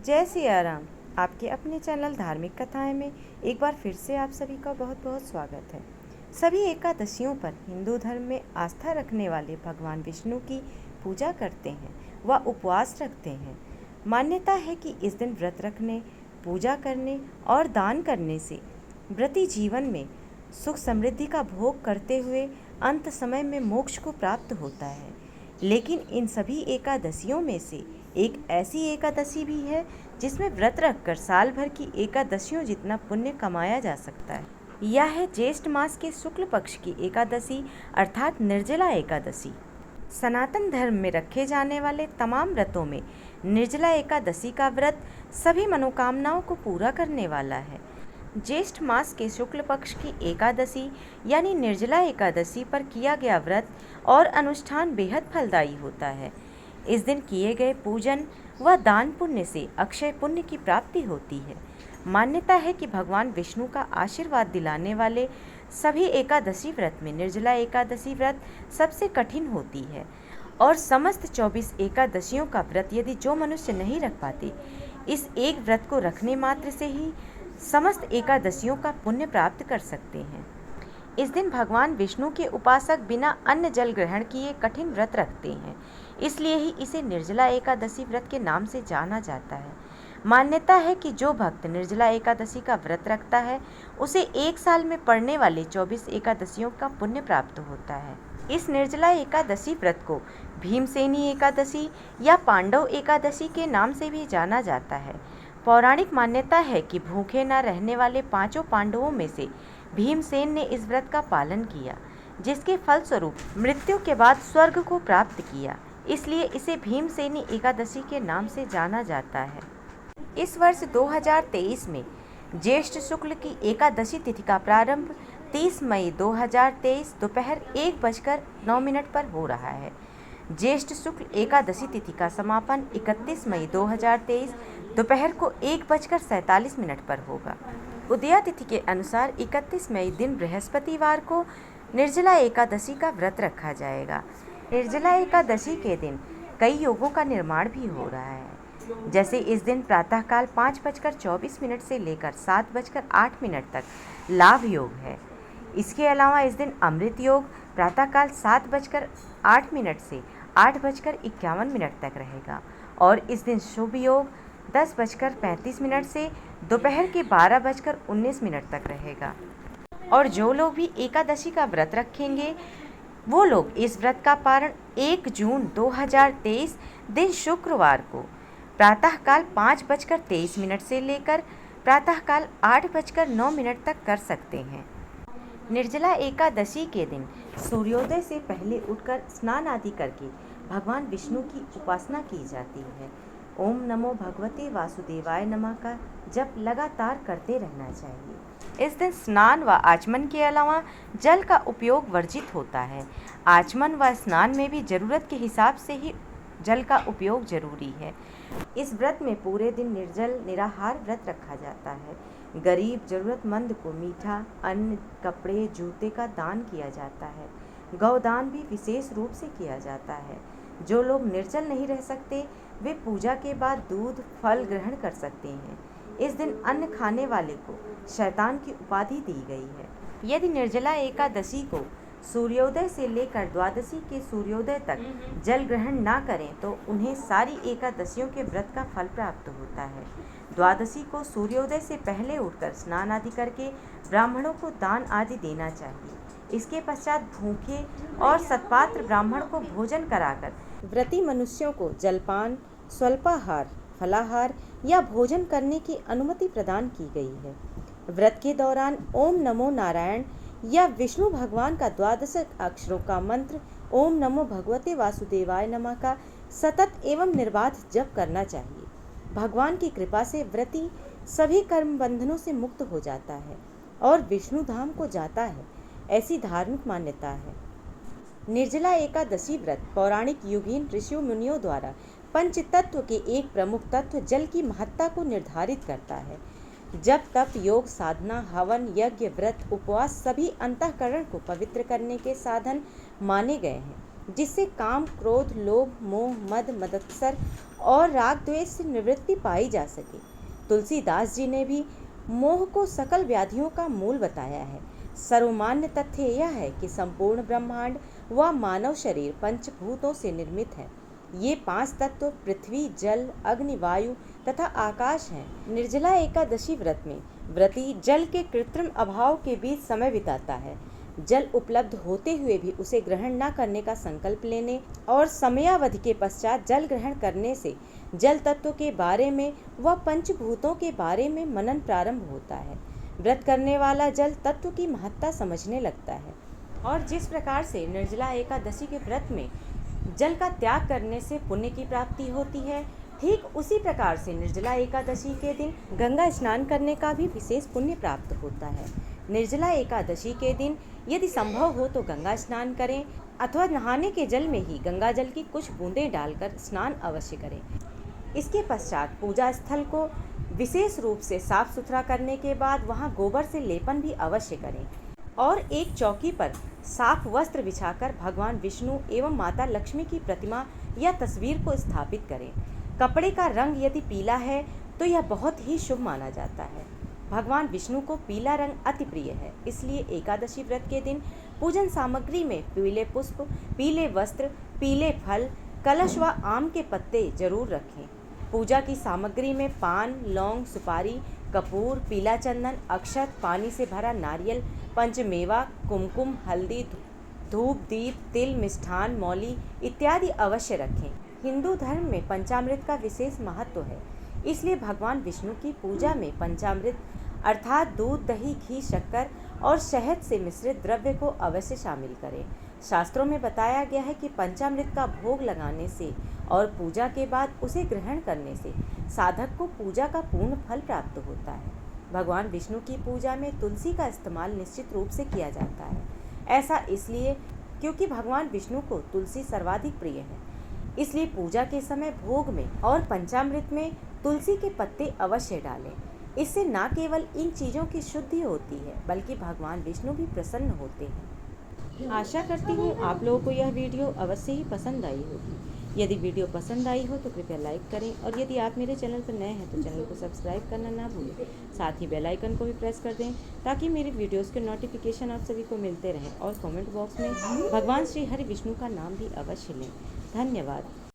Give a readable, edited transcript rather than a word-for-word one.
जय सिया राम। आपके अपने चैनल धार्मिक कथाएं में एक बार फिर से आप सभी का बहुत बहुत स्वागत है। सभी एकादशियों पर हिंदू धर्म में आस्था रखने वाले भगवान विष्णु की पूजा करते हैं व उपवास रखते हैं। मान्यता है कि इस दिन व्रत रखने, पूजा करने और दान करने से व्रती जीवन में सुख समृद्धि का भोग करते हुए अंत समय में मोक्ष को प्राप्त होता है। लेकिन इन सभी एकादशियों में से एक ऐसी एकादशी भी है जिसमें व्रत रखकर साल भर की एकादशियों जितना पुण्य कमाया जा सकता है। यह है ज्येष्ठ मास के शुक्ल पक्ष की एकादशी अर्थात निर्जला एकादशी। सनातन धर्म में रखे जाने वाले तमाम व्रतों में निर्जला एकादशी का व्रत सभी मनोकामनाओं को पूरा करने वाला है। ज्येष्ठ मास के शुक्ल पक्ष की एकादशी यानी निर्जला एकादशी पर किया गया व्रत और अनुष्ठान बेहद फलदायी होता है। इस दिन किए गए पूजन व दान पुण्य से अक्षय पुण्य की प्राप्ति होती है। मान्यता है कि भगवान विष्णु का आशीर्वाद दिलाने वाले सभी एकादशी व्रत में निर्जला एकादशी व्रत सबसे कठिन होती है और समस्त 24 एकादशियों का व्रत यदि जो मनुष्य नहीं रख पाते, इस एक व्रत को रखने मात्र से ही समस्त एकादशियों का पुण्य प्राप्त कर सकते हैं। इस दिन भगवान विष्णु के उपासक बिना अन्न जल ग्रहण किए कठिन व्रत रखते हैं, इसलिए ही इसे निर्जला एकादशी व्रत के नाम से जाना जाता है। मान्यता है कि जो भक्त निर्जला एकादशी का व्रत रखता है उसे एक साल में पड़ने वाले 24 एकादशियों का पुण्य प्राप्त होता है। इस निर्जला एकादशी व्रत को भीमसेनी एकादशी या पांडव एकादशी के नाम से भी जाना जाता है। पौराणिक मान्यता है कि भूखे न रहने वाले 5 पांडवों में से भीमसेन ने इस व्रत का पालन किया, जिसके फलस्वरूप मृत्यु के बाद स्वर्ग को प्राप्त किया, इसलिए इसे भीमसेनी एकादशी के नाम से जाना जाता है। इस वर्ष 2023 में ज्येष्ठ शुक्ल की एकादशी तिथि का प्रारंभ 30 मई 2023 दोपहर 1:09 पर हो रहा है। ज्येष्ठ शुक्ल एकादशी तिथि का समापन 31 मई 2023 दोपहर को 1:47 पर होगा। उदया तिथि के अनुसार 31 मई दिन बृहस्पतिवार को निर्जला एकादशी का व्रत रखा जाएगा। निर्जला एकादशी के दिन कई योगों का निर्माण भी हो रहा है, जैसे इस दिन प्रातःकाल 5:24 से लेकर 7:08 तक लाभ योग है। इसके अलावा इस दिन अमृत योग प्रातःकाल 7:08 से 8:51 तक रहेगा और इस दिन शुभ योग 10:35 से दोपहर के 12:19 तक रहेगा। और जो लोग भी एकादशी का व्रत रखेंगे वो लोग इस व्रत का पारण 1 जून 2023 दिन शुक्रवार को प्रातःकाल 5:23 से लेकर प्रातःकाल 8:09 तक कर सकते हैं। निर्जला एकादशी के दिन सूर्योदय से पहले उठकर स्नान आदि करके भगवान विष्णु की उपासना की जाती है। ओम नमो भगवते वासुदेवाय नमः का जप लगातार करते रहना चाहिए। इस दिन स्नान व आचमन के अलावा जल का उपयोग वर्जित होता है। आचमन व स्नान में भी जरूरत के हिसाब से ही जल का उपयोग जरूरी है। इस व्रत में पूरे दिन निर्जल निराहार व्रत रखा जाता है। गरीब जरूरतमंद को मीठा, अन्न, कपड़े, जूते का दान किया जाता है। गौदान भी विशेष रूप से किया जाता है। जो लोग निर्जल नहीं रह सकते वे पूजा के बाद दूध, फल ग्रहण कर सकते हैं। इस दिन अन्न खाने वाले को शैतान की उपाधि दी गई है। यदि निर्जला एकादशी को सूर्योदय से लेकर द्वादशी के सूर्योदय तक जल ग्रहण ना करें तो उन्हें सारी एकादशियों के व्रत का फल प्राप्त होता है। द्वादशी को सूर्योदय से पहले उठकर स्नान आदि करके ब्राह्मणों को दान आदि देना चाहिए। इसके पश्चात भूखे और सत्पात्र ब्राह्मण को भोजन कराकर व्रती मनुष्यों को जलपान, स्वल्पाहार, फलाहार या भोजन करने की अनुमति प्रदान की गई है। व्रत के दौरान ओम नमो नारायण या विष्णु भगवान का 12 अक्षरों का मंत्र ओम नमो भगवते वासुदेवाय नमः का सतत एवं निर्बाध जप करना चाहिए। भगवान की कृपा से व्रती सभी कर्म बंधनों से मुक्त हो जाता है और विष्णु धाम को जाता है, ऐसी धार्मिक मान्यता है। निर्जला एकादशी व्रत पौराणिक युगीन ऋषियों मुनियों द्वारा पंच तत्व के एक प्रमुख तत्व जल की महत्ता को निर्धारित करता है। जप, तप, योग, साधना, हवन, यज्ञ, व्रत, उपवास सभी अंतःकरण को पवित्र करने के साधन माने गए हैं। जिससे काम, क्रोध, लोभ, मोह, मद, मत्सर और राग द्वेष से निवृत्ति पाई जा सके। तुलसीदास जी ने भी मोह को सकल व्याधियों का मूल बताया है। सर्वमान्य तथ्य यह है कि संपूर्ण ब्रह्मांड व मानव शरीर पंचभूतों से निर्मित है। ये 5 तत्व पृथ्वी, जल, अग्नि, वायु तथा आकाश हैं। निर्जला एकादशी व्रत में व्रती जल के कृत्रिम अभाव के बीच समय बिताता है। जल उपलब्ध होते हुए भी उसे ग्रहण न करने का संकल्प लेने और समयावधि के पश्चात जल ग्रहण करने से जल तत्व के बारे में व पंचभूतों के बारे में मनन प्रारंभ होता है। व्रत करने वाला जल तत्व की महत्ता समझने लगता है। और जिस प्रकार से निर्जला एकादशी के व्रत में जल का त्याग करने से पुण्य की प्राप्ति होती है, ठीक उसी प्रकार से निर्जला एकादशी के दिन गंगा स्नान करने का भी विशेष पुण्य प्राप्त होता है। निर्जला एकादशी के दिन यदि संभव हो तो गंगा स्नान करें अथवा नहाने के जल में ही गंगा जल की कुछ बूंदें डालकर स्नान अवश्य करें। इसके पश्चात पूजा स्थल को विशेष रूप से साफ सुथरा करने के बाद वहां गोबर से लेपन भी अवश्य करें और एक चौकी पर साफ वस्त्र बिछाकर भगवान विष्णु एवं माता लक्ष्मी की प्रतिमा या तस्वीर को स्थापित करें। कपड़े का रंग यदि पीला है तो यह बहुत ही शुभ माना जाता है। भगवान विष्णु को पीला रंग अति प्रिय है, इसलिए एकादशी व्रत के दिन पूजन सामग्री में पीले पुष्प, पीले वस्त्र, पीले फल, कलश व आम के पत्ते जरूर रखें। पूजा की सामग्री में पान, लौंग, सुपारी, कपूर, पीला चंदन, अक्षत, पानी से भरा नारियल, पंचमेवा, कुमकुम, हल्दी, धूप, दीप, तिल, मिष्ठान, मौली इत्यादि अवश्य रखें। हिंदू धर्म में पंचामृत का विशेष महत्व है, इसलिए भगवान विष्णु की पूजा में पंचामृत अर्थात दूध, दही, घी, शक्कर और शहद से मिश्रित द्रव्य को अवश्य शामिल करें। शास्त्रों में बताया गया है कि पंचामृत का भोग लगाने से और पूजा के बाद उसे ग्रहण करने से साधक को पूजा का पूर्ण फल प्राप्त होता है। भगवान विष्णु की पूजा में तुलसी का इस्तेमाल निश्चित रूप से किया जाता है। ऐसा इसलिए क्योंकि भगवान विष्णु को तुलसी सर्वाधिक प्रिय है, इसलिए पूजा के समय भोग में और पंचामृत में तुलसी के पत्ते अवश्य डालें। इससे न केवल इन चीज़ों की शुद्धि होती है बल्कि भगवान विष्णु भी प्रसन्न होते हैं। आशा करती हूँ आप लोगों को यह वीडियो अवश्य ही पसंद आई होगी। यदि वीडियो पसंद आई हो तो कृपया लाइक करें और यदि आप मेरे चैनल पर नए हैं तो चैनल को सब्सक्राइब करना ना भूलें। साथ ही बेल आइकन को भी प्रेस कर दें ताकि मेरी वीडियोस के नोटिफिकेशन आप सभी को मिलते रहें और कमेंट बॉक्स में भगवान श्री हरि विष्णु का नाम भी अवश्य लें। धन्यवाद।